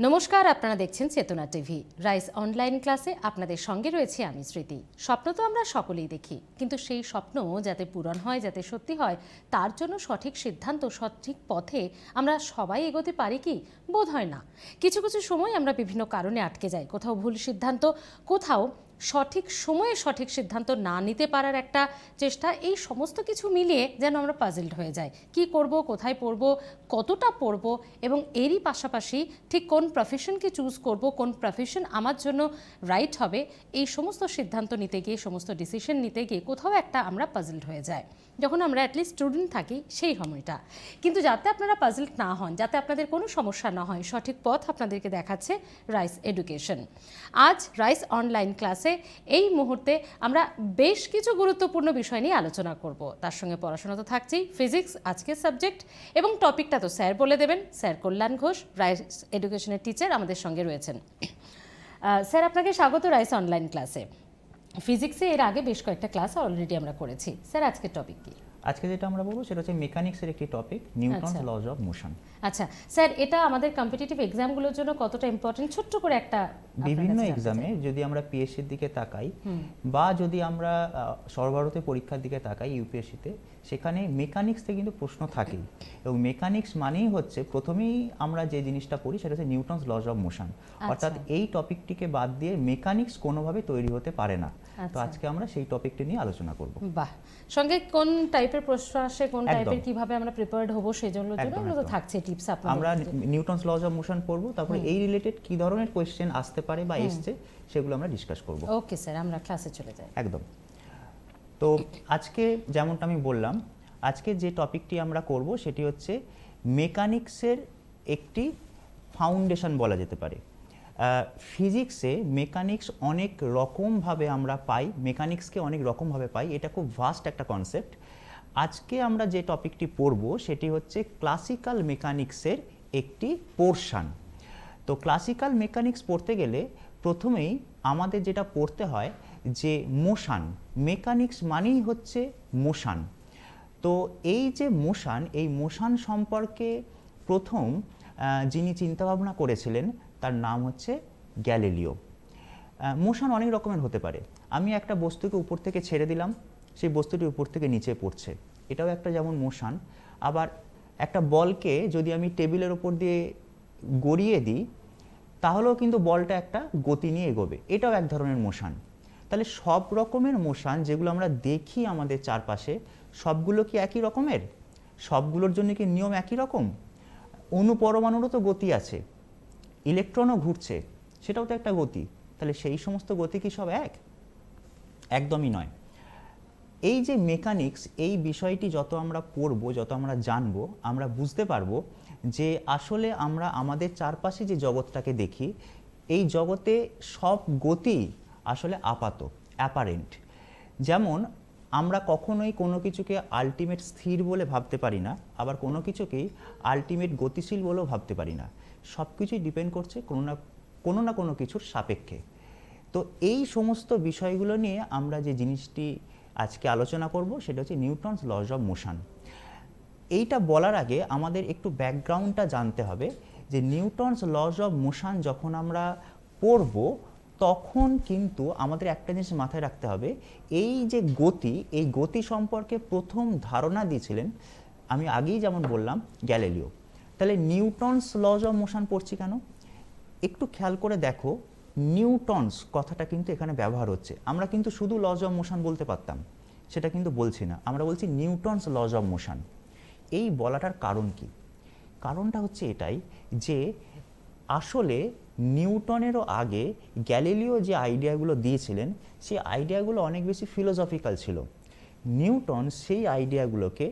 নমস্কার, আপনারা দেখছেন চেতনা টিভি। রাইস অনলাইন ক্লাসে আপনাদের সঙ্গে রয়েছে আমি স্মৃতি। স্বপ্ন তো আমরা সকলেই দেখি, কিন্তু সেই স্বপ্ন যাতে পূরণ হয়, যাতে সত্যি হয়, তার জন্য সঠিক সিদ্ধান্ত, সঠিক পথে আমরা সবাই এগোতে পারি কি? বোধ হয় না। কিছু কিছু সময় আমরা বিভিন্ন কারণে আটকে যাই, কোথাও ভুল সিদ্ধান্ত, কোথাও সঠিক সময়ে সঠিক সিদ্ধান্ত না নিতে পারার একটা চেষ্টা। এই সমস্ত কিছু মিলিয়ে যেন আমরা পাজলড হয়ে যাই। কি করব, কোথায় পড়ব, কতটা পড়ব, এবং এরই পাশাপাশি ঠিক কোন প্রফেশনকে চুজ করব, কোন প্রফেশন আমার জন্য রাইট হবে, এই সমস্ত সিদ্ধান্ত নিতে গিয়ে, সমস্ত ডিসিশন নিতে গিয়ে কোথাও একটা আমরা পাজলড হয়ে যাই যখন আমরা অ্যাটলিস্ট স্টুডেন্ট থাকি সেই সময়টা। কিন্তু যাতে আপনারা পাজলড না হন, যাতে আপনাদের কোনো সমস্যা না হয়, সঠিক পথ আপনাদেরকে দেখাচ্ছে রাইস এডুকেশন। আজ রাইস অনলাইন ক্লাসে এই মুহূর্তে আমরা বেশ কিছু গুরুত্বপূর্ণ বিষয় নিয়ে আলোচনা করব। তার সঙ্গে পড়াশোনা তো থাকছেই, ফিজিক্স আজকের সাবজেক্ট, এবং টপিকটা তো স্যার বলে দেবেন। স্যার কল্যাণ ঘোষ, রাইস এডুকেশনের টিচার, আমাদের সঙ্গে রয়েছেন। স্যার, আপনাকে স্বাগত রাইস অনলাইন ক্লাসে। ফিজিক্সে এর আগে বেশ কয়েকটা ক্লাস অলরেডি আমরা করেছি। স্যার, আজকের টপিক কি? আজকে যেটা আমরা বলবো সেটা হচ্ছে মেকানিক্সের একটি topic, Newton's lodge of motion. আচ্ছা স্যার, এটা আমাদের কম্পিটিটিভ এক্সামগুলোর জন্য কতটা ইম্পর্টেন্ট, ছোট্ট করে একটা। বিভিন্ন এক্সামে যদি আমরা পিএসসির দিকে তাকাই বা যদি আমরা সর্বভারতীয় পরীক্ষার দিকে তাকাই ইউপিএসসিতে, সেখানে মেকানিক্সতে কিন্তু প্রশ্ন থাকেই। এবং মেকানিক্স মানেই হচ্ছে প্রথমেই আমরা যে জিনিসটা পড়ি সেটা হচ্ছে নিউটনস লজ অফ মোশন। অর্থাৎ এই টপিকটিকে বাদ দিয়ে মেকানিক্স কোনোভাবে তৈরি হতে পারে না। তো আজকে আমরা সেই টপিকটি নিয়ে আলোচনা করব। বাহ, সঙ্গে কোন টাইপের প্রশ্ন আসে, কোন টাইপের কিভাবে আমরা প্রিপেয়ার্ড হব সেই জন্য এগুলো তো থাকছে টিপস। আমরা নিউটনস লজ অফ মোশন পড়ব, তারপরে এই রিলেটেড কি ধরনের কোশ্চেন আসতে পারে বা এসছে সেগুলো আমরা ডিসকাস করব। ওকে স্যার, আমরা ক্লাসে চলে যাই। একদম। তো আজকে যেমনটা আমি বললাম, আজকে যে টপিকটি আমরা করব সেটি হচ্ছে মেকানিক্সের একটি ফাউন্ডেশন বলা যেতে পারে। ফিজিক্সে মেকানিক্স অনেক রকমভাবে আমরা পাই, মেকানিক্সকে অনেক রকমভাবে পাই, এটা খুব ভাস্ট একটা কনসেপ্ট। আজকে আমরা যে টপিকটি পড়ব সেটি হচ্ছে ক্লাসিক্যাল মেকানিক্সের একটি পোরশন। তো ক্লাসিক্যাল মেকানিক্স পড়তে গেলে প্রথমেই আমাদের যেটা পড়তে হয় যে মোশন, মেকানিক্স মানেই হচ্ছে মোশন। তো এই যে মোশন, এই মোশন সম্পর্কে প্রথম যিনি চিন্তাভাবনা করেছিলেন তার নাম হচ্ছে গ্যালিলিও। মোশন অনেক রকমের হতে পারে। আমি একটা বস্তুকে উপর থেকে ছেড়ে দিলাম, সেই বস্তুটি উপর থেকে নিচে পড়ছে, এটাও একটা যেমন মোশন। আবার একটা বলকে যদি আমি টেবিলের উপর দিয়ে গড়িয়ে দিই তাহলেও কিন্তু বলটা একটা গতি নিয়ে এগোবে, এটাও এক ধরনের মোশন। তাহলে সব রকমের মোশন যেগুলো আমরা দেখি আমাদের চারপাশে, সবগুলো কি একই রকমের? সবগুলোর জন্য কি নিয়ম একই রকম? অণু পরমাণুরও তো গতি আছে, ইলেকট্রনও ঘুরছে, সেটাও তো একটা গতি। তাহলে সেই সমস্ত গতি কি সব এক? একদমই নয়। এই যে মেকানিক্স, এই বিষয়টি যত আমরা পড়ব, যত আমরা জানবো, আমরা বুঝতে পারবো যে আসলে আমরা আমাদের চারপাশে যে জগৎটাকে দেখি, এই জগতে সব গতি আসলে আপাত, অ্যাপারেন্ট। যেমন আমরা কখনোই কোনো কিছুকে আলটিমেট স্থির বলে ভাবতে পারি না, আবার কোনো কিছুকেই আলটিমেট গতিশীল বলেও ভাবতে পারি না। সব কিছুই ডিপেন্ড করছে কোনো না কোনো কিছুর সাপেক্ষে। তো এই সমস্ত বিষয়গুলো নিয়ে আমরা যে জিনিসটি আজকে আলোচনা করব সেটা হচ্ছে নিউটনস লজ অফ মোশন। এইটা বলার আগে আমাদের একটু ব্যাকগ্রাউন্ডটা জানতে হবে যে নিউটনস লজ অফ মোশন যখন আমরা পড়ব তখন কিন্তু আমাদের একটা জিনিস মাথায় রাখতে হবে, এই যে গতি, এই গতি সম্পর্কে প্রথম ধারণা দিয়েছিলেন, আমি আগেই যেমন বললাম, গ্যালিলিও। তাহলে নিউটনস লজ অফ মোশন পড়ছি কেন? একটু খেয়াল করে দেখো, নিউটনস কথাটা কিন্তু এখানে ব্যবহার হচ্ছে। আমরা কিন্তু শুধু লজ অফ মোশন বলতে পারতাম, সেটা কিন্তু বলছি না, আমরা বলছি নিউটনস লজ অফ মোশন। এই বলাটার কারণ কি? কারণটা হচ্ছে এটাই যে আসলে নিউটনেরও আগে গ্যালিলিও যে আইডিয়াগুলো দিয়েছিলেন সেই আইডিয়াগুলো অনেক বেশি ফিলোসফিক্যাল ছিল। নিউটন সেই আইডিয়াগুলোকে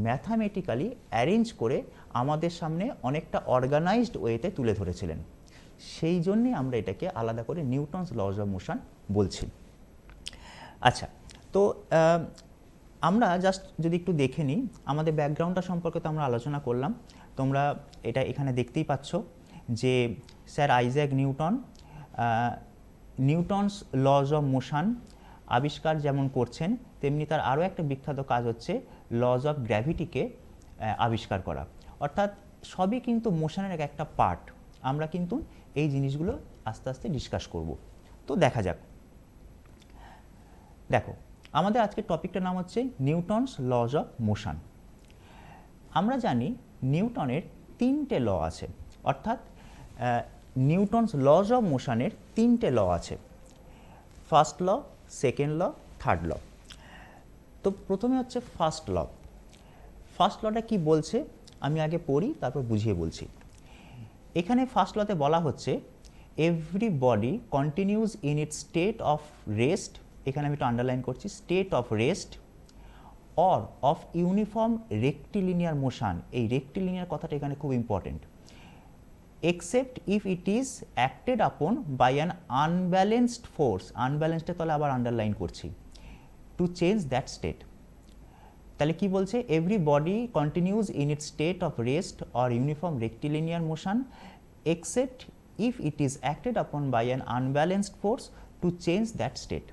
ম্যাথামেটিক্যালি অ্যারেঞ্জ করে আমাদের সামনে অনেকটা অর্গানাইজড ওয়েতে তুলে ধরেছিলেন। সেই জন্যে আমরা এটাকে আলাদা করে নিউটনস লজ অফ মোশন বলছি। আচ্ছা, তো আমরা জাস্ট যদি একটু দেখে নিই আমাদের ব্যাকগ্রাউন্ডটা সম্পর্কে, তো আমরা আলোচনা করলাম, তোমরা এটা এখানে দেখতেই পাচ্ছ যে sir Isaac Newton Newton's lodge of motion আবিষ্কার যেমন করছেন, তেমনি তার আরও একটা বিখ্যাত কাজ হচ্ছে লজ অফ গ্র্যাভিটিকে আবিষ্কার করা। অর্থাৎ সবই কিন্তু মোশনের একটা পার্ট। আমরা কিন্তু এই জিনিসগুলো আস্তে আস্তে ডিসকাস করব। তো দেখা যাক। দেখো, আমাদের আজকের টপিকটার নাম হচ্ছে নিউটনস লজ অফ মোশন। আমরা জানি নিউটনের 3টে ল আছে, অর্থাৎ নিউটনস লজ অফ মোশনের 3টে ল আছে, first law, second law, third law. তো প্রথমে হচ্ছে ফার্স্ট ল। ফার্স্ট লটা কি বলছে আমি আগে পড়ি, তারপর বুঝিয়ে বলছি। এখানে ফার্স্ট লতে বলা হচ্ছে every body continues in its state of rest, এখানে আমি একটু আন্ডারলাইন করছি, state of rest or of uniform rectilinear motion. এই রেক্টিলিনিয়ার কথাটা এখানে খুব important. Except if it is acted upon by an unbalanced force, আনব্যালেন্সডের তলে আবার আন্ডারলাইন করছি, টু চেঞ্জ দ্যাট স্টেট। তাহলে কি বলছে, everybody continues in its state of rest or uniform rectilinear motion except if it is acted upon by an unbalanced force to change that state.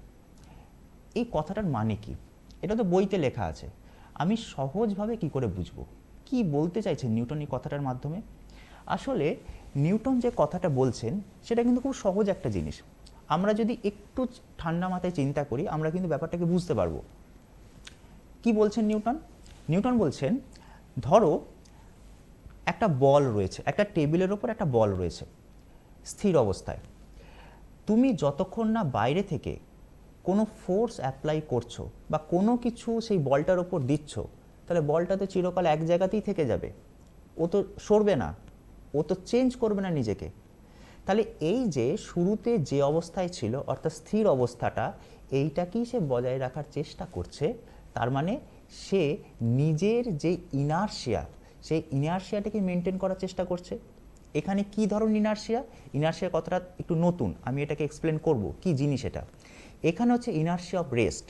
এই কথাটার মানে কি? এটা তো বইতে লেখা আছে, আমি সহজভাবে কি করে বুঝবো কি বলতে চাইছেন নিউটন এই কথাটার মাধ্যমে? আসলে নিউটন যে কথাটা বলছেন সেটা কিন্তু খুব সহজ একটা জিনিস। আমরা যদি একটু ঠান্ডা মাথায় চিন্তা করি আমরা কিন্তু ব্যাপারটাকে বুঝতে পারবো। কি বলছেন নিউটন? নিউটন বলছেন, ধরো একটা বল রয়েছে, একটা টেবিলের ওপর একটা বল রয়েছে স্থির অবস্থায়। তুমি যতক্ষণ না বাইরে থেকে কোনো ফোর্স অ্যাপ্লাই করছো বা কোনো কিছু সেই বলটার ওপর দিচ্ছ, তাহলে বলটা তো চিরকাল এক জায়গাতেই থেকে যাবে, ও তো সরবে না, ও তো চেঞ্জ করবে না নিজেকে। তাহলে এই যে শুরুতে যে অবস্থায় ছিল অর্থাৎ স্থির অবস্থাটা, এইটাকেই সে বজায় রাখার চেষ্টা করছে। তার মানে সে নিজের যে ইনার্শিয়া, সেই ইনার্শিয়াটাকে মেনটেন করার চেষ্টা করছে। এখানে কি ধরনের ইনার্শিয়া? ইনার্শিয়ার কথাটা একটু নতুন, আমি এটাকে এক্সপ্লেন করব কি জিনিস এটা। এখানে হচ্ছে ইনার্শিয়া অফ রেস্ট,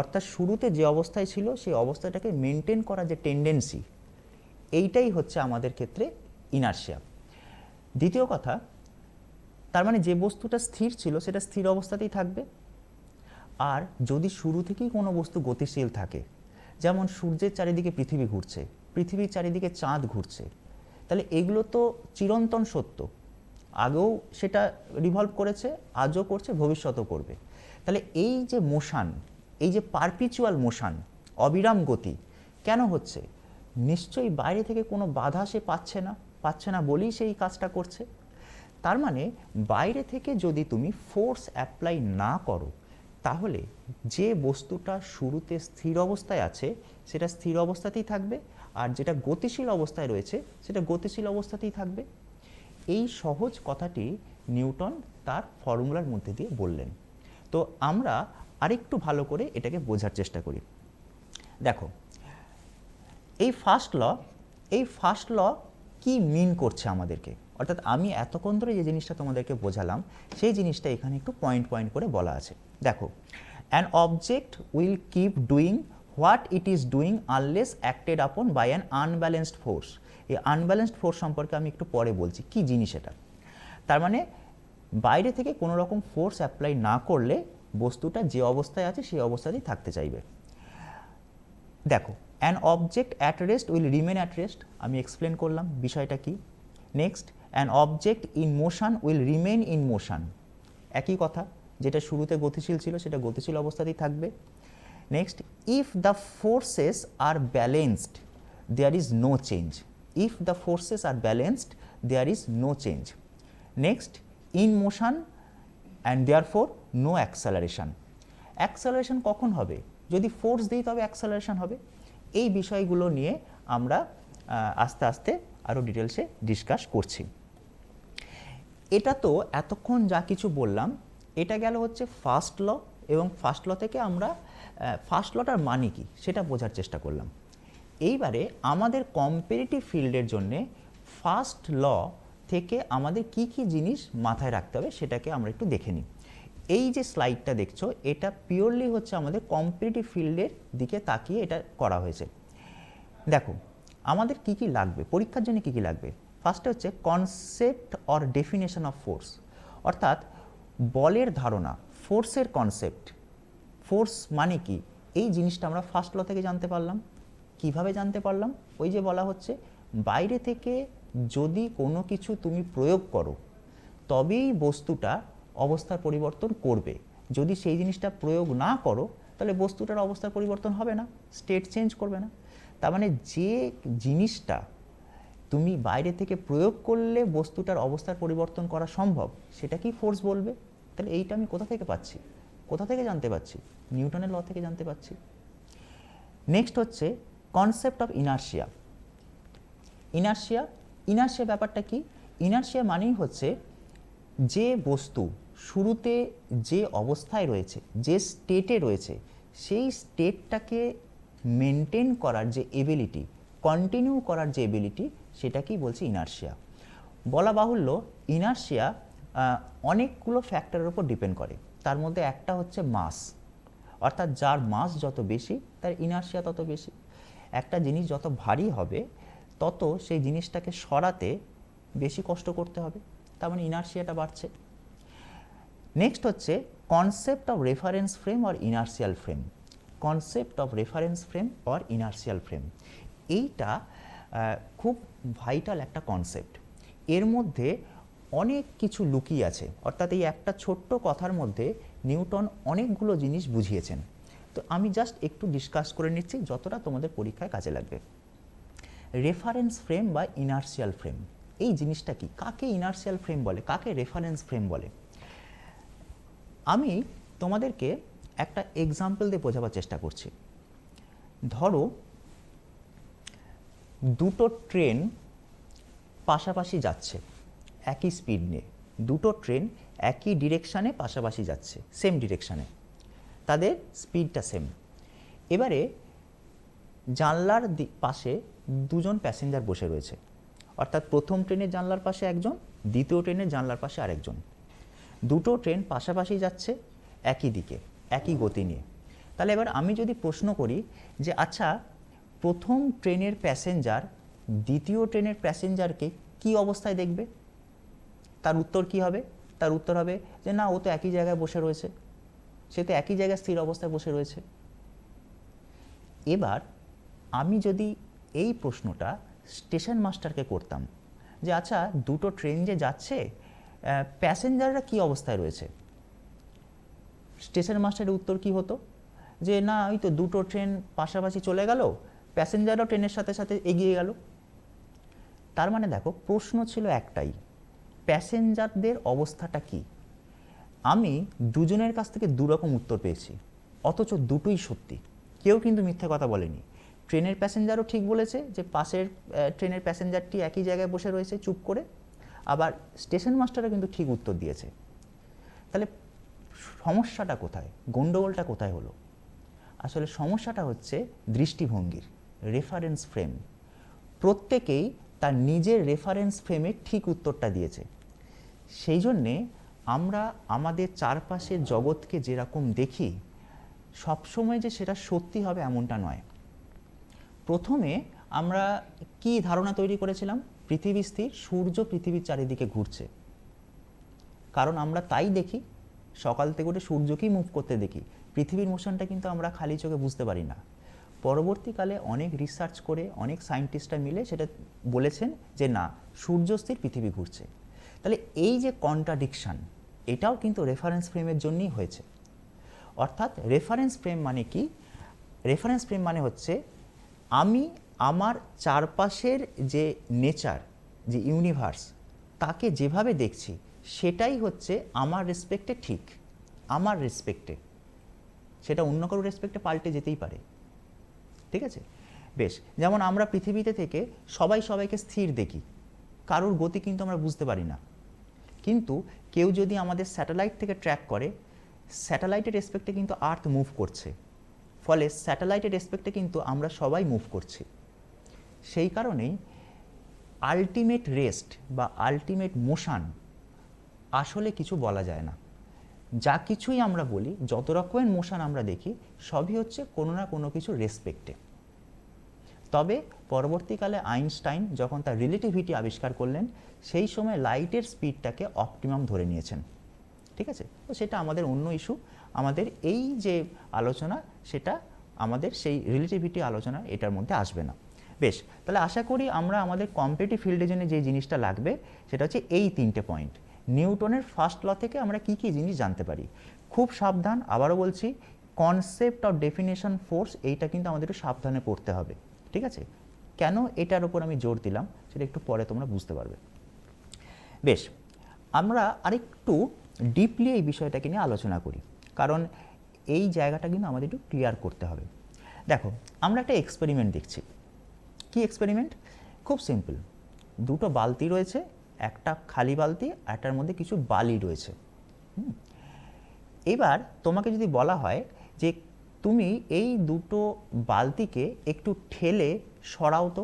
অর্থাৎ শুরুতে যে অবস্থায় ছিল সেই অবস্থাটাকে মেনটেন করার যে টেন্ডেন্সি, এইটাই হচ্ছে আমাদের ক্ষেত্রে ইনার্শিয়া। দ্বিতীয় কথা, তার মানে যে বস্তুটা স্থির ছিল সেটা স্থির অবস্থাতেই থাকবে। আর যদি শুরু থেকেই কোনো বস্তু গতিশীল থাকে, যেমন সূর্যের চারিদিকে পৃথিবী ঘুরছে, পৃথিবীর চারিদিকে চাঁদ ঘুরছে, তাহলে এগুলো তো চিরন্তন সত্য, আগেও সেটা রিভলভ করেছে, আজও করছে, ভবিষ্যতেও করবে। তাহলে এই যে মোশন, এই যে পারপিচুয়াল মোশন, অবিরাম গতি কেন হচ্ছে? নিশ্চয়ই বাইরে থেকে কোনো বাধা সে পাচ্ছে না বলেই সেই কাজটা করছে। তার মানে বাইরে থেকে যদি তুমি ফোর্স অ্যাপ্লাই না করো, তাহলে যে বস্তুটা শুরুতে স্থির অবস্থায় আছে সেটা স্থির অবস্থাতেই থাকবে, আর যেটা গতিশীল অবস্থায় রয়েছে সেটা গতিশীল অবস্থাতেই থাকবে। এই সহজ কথাটি নিউটন তার ফর্মুলার মধ্যে দিয়ে বললেন। তো আমরা আরেকটু ভালো করে এটাকে বোঝার চেষ্টা করি। দেখো, এই ফার্স্ট ল কি মিন করছে আমাদেরকে, অর্থাৎ আমি এতক্ষণ ধরে যে জিনিসটা তোমাদেরকে বোঝালাম সেই জিনিসটা এখানে একটু পয়েন্ট পয়েন্ট করে বলা আছে। দেখো, an object will keep doing what it is doing unless acted upon by an unbalanced force. এই আনব্যালেন্সড ফোর্স সম্পর্কে আমি একটু পরে বলছি কি জিনিস এটা। তার মানে বাইরে থেকে কোনো রকম ফোর্স অ্যাপ্লাই না করলে বস্তুটা যে অবস্থায় আছে সেই অবস্থাতেই থাকতে চাইবে। দেখো, an object at rest will remain at rest, আমি এক্সপ্লেন করলাম বিষয়টা কি। Next, an object in motion will remain in motion, একই কথা, যেটা শুরুতে গতিশীল ছিল সেটা গতিশীল অবস্থাতেই থাকবে। Next, if the forces are balanced there is no change, if the forces are balanced there is no change. Next, in motion and therefore no acceleration. Acceleration কখন হবে? যদি ফোর্স দিই তবে অ্যাক্সেলারেশন হবে। এই বিষয়গুলো নিয়ে আমরা আস্তে আস্তে আরও ডিটেলসে ডিসকাস করছি। এটা তো এতক্ষণ যা কিছু বললাম এটা গেল হচ্ছে ফার্স্ট ল, এবং ফার্স্ট ল থেকে আমরা ফার্স্ট লটার মানে কি সেটা বোঝার চেষ্টা করলাম। এইবারে আমাদের কম্পারেটিভ ফিল্ডের জন্যে ফার্স্ট ল থেকে আমাদের কি কি জিনিস মাথায় রাখতে হবে সেটাকে আমরা একটু দেখে নিই। এই যে স্লাইডটা দেখছো এটা পিওরলি হচ্ছে আমাদের কম্পারেটিভ ফিল্ডের দিকে তাকিয়ে এটা করা হয়েছে। দেখো, আমাদের কি কি লাগবে পরীক্ষার জন্য, কি কি লাগবে? ফার্স্টে হচ্ছে concept or definition of force, অর্থাৎ বলের ধারণা, ফোর্সের কনসেপ্ট, ফোর্স মানে কি, এই জিনিসটা আমরা ফার্স্ট ল থেকে জানতে পারলাম। কিভাবে জানতে পারলাম? ওই যে বলা হচ্ছে বাইরে থেকে যদি কোনো কিছু তুমি প্রয়োগ করো তবেই বস্তুটা অবস্থার পরিবর্তন করবে। যদি সেই জিনিসটা প্রয়োগ না করো তাহলে বস্তুটার অবস্থার পরিবর্তন হবে না, স্টেট চেঞ্জ করবে না। তার মানে যে জিনিসটা তুমি বাইরে থেকে প্রয়োগ করলে বস্তুটার অবস্থার পরিবর্তন করা সম্ভব, সেটা কি ফোর্স বলবে? তাহলে এইটা আমি কোথা থেকে পাচ্ছি, কোথা থেকে জানতে পারছি? নিউটনের ল থেকে জানতে পারছি। নেক্সট হচ্ছে কনসেপ্ট অফ ইনার্শিয়া। ইনার্শিয়া ব্যাপারটা কি? ইনার্শিয়া মানেই হচ্ছে যে বস্তু শুরুতে যে অবস্থায় রয়েছে, যে স্টেটে রয়েছে, সেই স্টেটটাকে মেনটেন করার যে এবিলিটি, কন্টিনিউ করার যে এবিলিটি, সেটাকেই বলছি ইনার্শিয়া। বলা বাহুল্য ইনার্শিয়া অনেকগুলো ফ্যাক্টরের উপর ডিপেন্ড করে। তার মধ্যে একটা হচ্ছে মাস, অর্থাৎ যার মাস যত বেশি তার ইনার্শিয়া তত বেশি। একটা জিনিস যত ভারী হবে তত সেই জিনিসটাকে সরাতে বেশি কষ্ট করতে হবে, তার মানে ইনার্শিয়াটা বাড়ছে। নেক্সট হচ্ছে concept of reference frame or inertial frame. Concept of reference frame or inertial frame, এইটা খুব ভাইটাল একটা কনসেপ্ট। এর মধ্যে অনেক কিছু লুকিয়ে আছে, অর্থাৎ এই একটা ছোট্ট কথার মধ্যে নিউটন অনেকগুলো জিনিস বুঝিয়েছেন। তো আমি জাস্ট একটু ডিসকাস করে নিচ্ছি, যতটা তোমাদের পরীক্ষায় কাজে লাগবে। রেফারেন্স ফ্রেম বা ইনার্শিয়াল ফ্রেম, এই জিনিসটা কি? কাকে ইনার্শিয়াল ফ্রেম বলে, কাকে রেফারেন্স ফ্রেম বলে? আমি তোমাদেরকে একটা এক্সাম্পল দিয়ে বোঝাবার চেষ্টা করছি। ধরো দুটো ট্রেন পাশাপাশি যাচ্ছে একই স্পিড নিয়ে, দুটো ট্রেন একই ডিরেকশানে পাশাপাশি যাচ্ছে, সেম ডিরেকশানে, তাদের স্পিডটা সেম। এবারে জানলার পাশে দুজন প্যাসেঞ্জার বসে রয়েছে, অর্থাৎ প্রথম ট্রেনের জানলার পাশে একজন, দ্বিতীয় ট্রেনের জানলার পাশে আরেকজন। দুটো ট্রেন পাশাপাশি যাচ্ছে একই দিকে, একই গতি নিয়ে। তাহলে এবার আমি যদি প্রশ্ন করি যে আচ্ছা, প্রথম ট্রেনের প্যাসেঞ্জার দ্বিতীয় ট্রেনের প্যাসেঞ্জারকে কি অবস্থায় দেখবে? তার উত্তর কি হবে? তার উত্তর হবে যে না, ও তো একই জায়গায় বসে রয়েছে, সে তো একই জায়গায় স্থির অবস্থায় বসে রয়েছে। এবার আমি যদি এই প্রশ্নটা স্টেশন মাস্টারকে করতাম যে আচ্ছা, দুটো ট্রেন যে যাচ্ছে, প্যাসেঞ্জাররা কি অবস্থায় রয়েছে, স্টেশন মাস্টারের উত্তর কি হতো? যে না, ওই তো দুটো ট্রেন পাশাপাশি চলে গেল, প্যাসেঞ্জারও ট্রেনের সাথে সাথে এগিয়ে গেল। তার মানে দেখো, প্রশ্ন ছিল একটাই, প্যাসেঞ্জারদের অবস্থাটা কি? আমি দুজনের কাছ থেকে দুরকম উত্তর পেয়েছি, অথচ দুটোই সত্যি, কেউ কিন্তু মিথ্যে কথা বলেনি। ট্রেনের প্যাসেঞ্জারও ঠিক বলেছে যে পাশের ট্রেনের প্যাসেঞ্জারটি একই জায়গায় বসে রয়েছে চুপ করে, আবার স্টেশন মাস্টারও কিন্তু ঠিক উত্তর দিয়েছে। তাহলে সমস্যাটা কোথায়, গণ্ডগোলটা কোথায় হলো? আসলে সমস্যাটা হচ্ছে দৃষ্টিভঙ্গির, রেফারেন্স ফ্রেম। প্রত্যেকেই তার নিজের রেফারেন্স ফ্রেমে ঠিক উত্তরটা দিয়েছে। সেই জন্যে আমরা আমাদের চারপাশের জগৎকে যেরকম দেখি, সবসময় যে সেটা সত্যি হবে এমনটা নয়। প্রথমে আমরা কি ধারণা তৈরি করেছিলাম? পৃথিবী স্থির, সূর্য পৃথিবীর চারিদিকে ঘুরছে, কারণ আমরা তাই দেখি, সকাল থেকে উঠে সূর্যকেই মুভ করতে দেখি। পৃথিবীর মোশনটা কিন্তু আমরা খালি চোখে বুঝতে পারি না। পরবর্তীকালে অনেক রিসার্চ করে অনেক সায়েন্টিস্টরা মিলে সেটা বলেছেন যে না, সূর্য স্থির, পৃথিবী ঘুরছে। তাহলে এই যে কন্ট্রাডিকশান, এটাও কিন্তু রেফারেন্স ফ্রেমের জন্যই হয়েছে। অর্থাৎ রেফারেন্স ফ্রেম মানে কি? রেফারেন্স ফ্রেম মানে হচ্ছে আমি আমার চারপাশের যে নেচার, যে ইউনিভার্স, তাকে যেভাবে দেখছি সেটাই হচ্ছে আমার রেসপেক্টে ঠিক, আমার রেসপেক্টে। সেটা অন্য কারোর রেসপেক্টে পাল্টে যেতেই পারে, ঠিক আছে? বেশ, যেমন আমরা পৃথিবীতে থেকে সবাই সবাইকে স্থির দেখি, কারোর গতি কিন্তু আমরা বুঝতে পারি না। কিন্তু কেউ যদি আমাদের স্যাটেলাইট থেকে ট্র্যাক করে, স্যাটেলাইটের রেসপেক্টে কিন্তু আর্থ মুভ করছে, ফলে স্যাটেলাইটের রেসপেক্টে কিন্তু আমরা সবাই মুভ করছি। সেই কারণেই আলটিমেট রেস্ট বা আলটিমেট মোশন আসলে কিছু বলা যায় না। যা কিছুই আমরা বলি, যত রকমের মোশন আমরা দেখি, সবই হচ্ছে কোনো না কোনো কিছু রেসপেক্টে। তবে পরবর্তীকালে আইনস্টাইন যখন তার রিলেটিভিটি আবিষ্কার করলেন, সেই সময় লাইটের স্পিডটাকে অপটিমাম ধরে নিয়েছেন, ঠিক আছে? তো সেটা আমাদের অন্য ইস্যু। আমাদের এই যে আলোচনা, সেটা আমাদের সেই রিলেটিভিটি আলোচনা এটার মধ্যে আসবে না। বেশ, তাহলে আশা করি আমরা আমাদের কম্পিটিটিভ ফিল্ডের জন্য যে জিনিসটা লাগবে সেটা হচ্ছে এই তিনটে পয়েন্ট। নিউটনের ফার্স্ট ল থেকে আমরা কি কি জিনিস জানতে পারি। খুব সাবধান, আবারও বলছি, কনসেপ্ট অফ ডেফিনেশন ফোর্স এইটা কিন্তু আমাদের একটু সাবধানে পড়তে হবে, ঠিক আছে? কেন এটার উপর আমি জোর দিলাম সেটা একটু পরে তোমরা বুঝতে পারবে। বেশ, আমরা আরেকটু ডিপলি এই বিষয়টাকে নিয়ে আলোচনা করি, কারণ এই জায়গাটা কিন্তু আমাদের একটু ক্লিয়ার করতে হবে। দেখো, আমরা একটা এক্সপেরিমেন্ট দেখছি। কি এক্সপেরিমেন্ট? খুব সিম্পল, দুটো বালতি রয়েছে, একটা খালি বালতি, একটার মধ্যে কিছু বালি রয়েছে। এবার তোমাকে যদি বলা হয় যে তুমি এই দুটো বালতিকে একটু ঠেলে সরাও, তো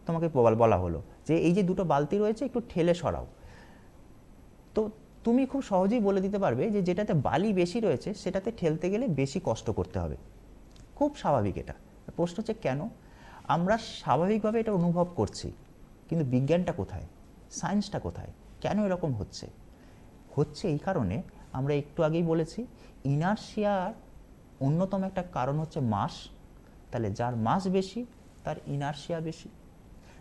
তোমাকে বলা হলো যে এই যে দুটো বালতি রয়েছে একটু ঠেলে সরাও, তো তুমি খুব সহজেই বলে দিতে পারবে যে যেটাতে বালি বেশি রয়েছে সেটাতে ঠেলতে গেলে বেশি কষ্ট করতে হবে। খুব স্বাভাবিক এটা। প্রশ্ন হচ্ছে কেন? আমরা স্বাভাবিকভাবে এটা অনুভব করছি, কিন্তু বিজ্ঞানটা কোথায়, সায়েন্সটা কোথায়, কেন এরকম হচ্ছে? হচ্ছে এই কারণে, আমরা একটু আগেই বলেছি, ইনারশিয়ার অন্যতম একটা কারণ হচ্ছে মাস। তাহলে যার মাস বেশি তার ইনারশিয়া বেশি।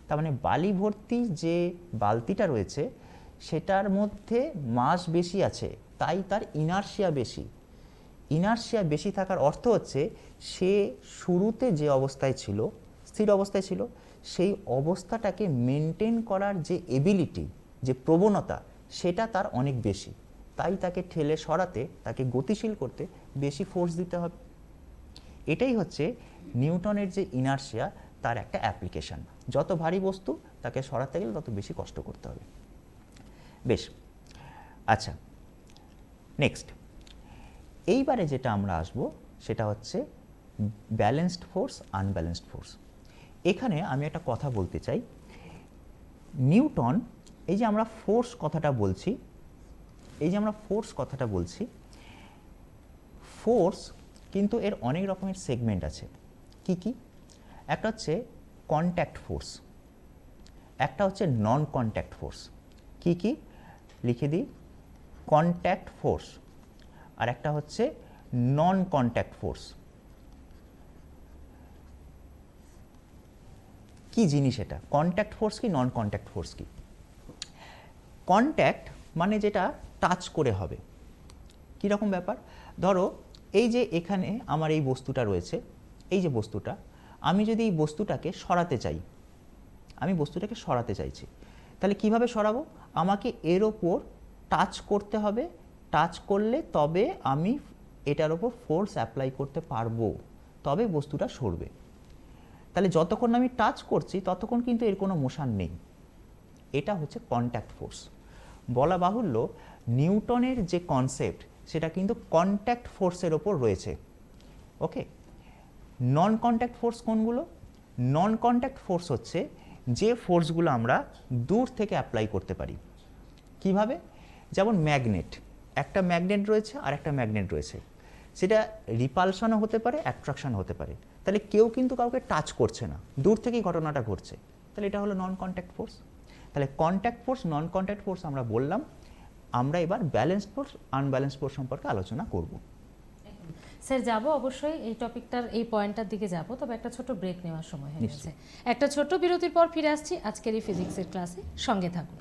তার মানে বালি ভর্তি যে বালতিটা রয়েছে সেটার মধ্যে মাস বেশি আছে, তাই তার ইনারশিয়া বেশি। ইনারশিয়া বেশি থাকার অর্থ হচ্ছে সে শুরুতে যে অবস্থায় ছিল, স্থির অবস্থায় ছিল, সেই অবস্থাটাকে মেনটেন করার যে এবিলিটি, যে প্রবণতা, সেটা তার অনেক বেশি। তাই তাকে ঠেলে সরাতে, তাকে গতিশীল করতে বেশি ফোর্স দিতে হবে। এটাই হচ্ছে নিউটনের যে ইনারশিয়া তার একটা অ্যাপ্লিকেশন। যত ভারী বস্তু তাকে সরাতে গেলে তত বেশি কষ্ট করতে হবে। বেশ, আচ্ছা, নেক্সট এইবারে যেটা আমরা আসব সেটা হচ্ছে ব্যালেন্সড ফোর্স, আনব্যালেন্সড ফোর্স। এখানে আমি একটা কথা বলতে চাই। নিউটন, এই যে আমরা ফোর্স কথাটা বলছি, ফোর্স কিন্তু এর অনেক রকমের সেগমেন্ট আছে। কি কি? একটা হচ্ছে কন্ট্যাক্ট ফোর্স, একটা হচ্ছে নন কন্ট্যাক্ট ফোর্স। কি কি? লিখে দিই, কন্ট্যাক্ট ফোর্স, আর একটা হচ্ছে নন কন্ট্যাক্ট ফোর্স। কি জিনিস এটা? কন্ট্যাক্ট ফোর্স কি, নন কন্ট্যাক্ট ফোর্স কি? কন্ট্যাক্ট মানে যেটা টাচ করে হবে। কীরকম ব্যাপার? ধরো এই যে এখানে আমার এই বস্তুটা রয়েছে, এই যে বস্তুটা, আমি যদি এই বস্তুটাকে সরাতে চাই, আমি বস্তুটাকে সরাতে চাইছি, তাহলে কিভাবে সরাবো? আমাকে এর ওপর টাচ করতে হবে। টাচ করলে তবে আমি এটার ওপর ফোর্স অ্যাপ্লাই করতে পারবো, তবে বস্তুটা সরবে। তাহলে যতক্ষণ আমি টাচ করছি ততক্ষণ কিন্তু এর কোনো মোশন নেই। এটা হচ্ছে কন্ট্যাক্ট ফোর্স। বলা বাহুল্য, নিউটনের যে কনসেপ্ট সেটা কিন্তু কন্ট্যাক্ট ফোর্সের ওপর রয়েছে। ওকে, নন কন্ট্যাক্ট ফোর্স কোনগুলো? নন কন্ট্যাক্ট ফোর্স হচ্ছে যে ফোর্সগুলো আমরা দূর থেকে অ্যাপ্লাই করতে পারি। কিভাবে? যেমন ম্যাগনেট, একটা ম্যাগনেট রয়েছে আর একটা ম্যাগনেট রয়েছে, সেটা রিপালশনও হতে পারে, অ্যাট্রাকশন হতে পারে। তাহলে কেউ কিন্তু কাউকে টাচ করছে না, দূর থেকেই ঘটনাটা ঘটছে, তাহলে এটা হলো নন কন্ট্যাক্ট ফোর্স। তাহলে কন্ট্যাক্ট ফোর্স, নন কন্ট্যাক্ট ফোর্স আমরা বললাম। আমরা এবার ব্যালেন্সড ফোর্স, আনব্যালেন্সড ফোর্স সম্পর্কে আলোচনা করব। স্যার যাব অবশ্যই, এই টপিকটার এই পয়েন্টটার দিকে যাব, তবে একটা ছোট ব্রেক নেওয়ার সময় হয়ে গেছে। একটা ছোট্ট বিরতির পর ফিরে আসছি আজকের এই ফিজিক্সের ক্লাসে, সঙ্গে থাকুন।